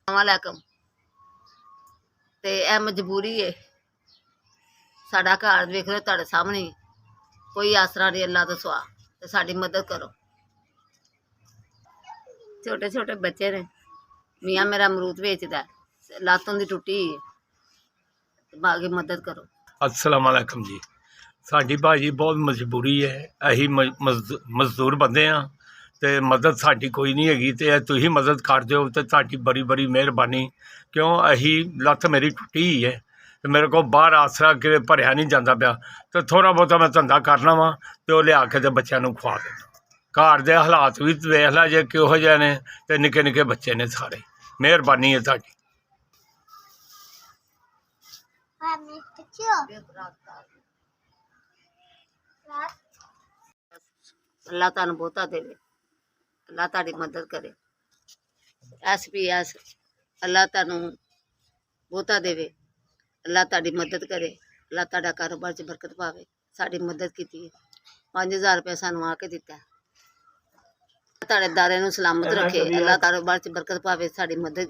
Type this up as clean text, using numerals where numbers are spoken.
वालेकुम ते ए मजबूरी है साडा घर देख लो तुहाडे सामने कोई आसरा नहीं अल्लाह तो सुआ ते साडी मदद करो। छोटे छोटे बच्चे ने मियाँ मेरा अमरूद बेचदा लत्त उंदी टुटी है बाकी मदद करो। अस्सलाम वालेकुम जी। साडी भाजी बहुत मजबूरी है अही मजदूर बंदे हाँ तो मदद साडी कोई नहीं हैगी तो तुसीं मदद कर दो तो साडी बड़ी बड़ी मेहरबानी क्यों अही लत्त मेरी टुटी ही है तो मेरे को बाहर आसरा कि भरिया नहीं जाता पाया तो थोड़ा बहुता मैं धंधा करना वा तो लिया के तो बच्चों को खुआ देना। घर के हालात भी वेख ला जे किहो जे ने तो निक्के निक्के बच्चे ने सारे मेहरबानी है साडी। अल्लाह तुहानू बहुता देवे अल्लाह तुहाडी मदद करे। SPS अल्लाह तुहानू बहुता देवे अल्लाह तुहाडी मदद करे अल्लाह तुहाडा कारोबार च बरकत पावे। साडी मदद कीती है 5000 रुपया सानू आके दिता तुहाडे दारे नू सलामत रखे अल्लाह कारोबार च बरकत पावे साडी मदद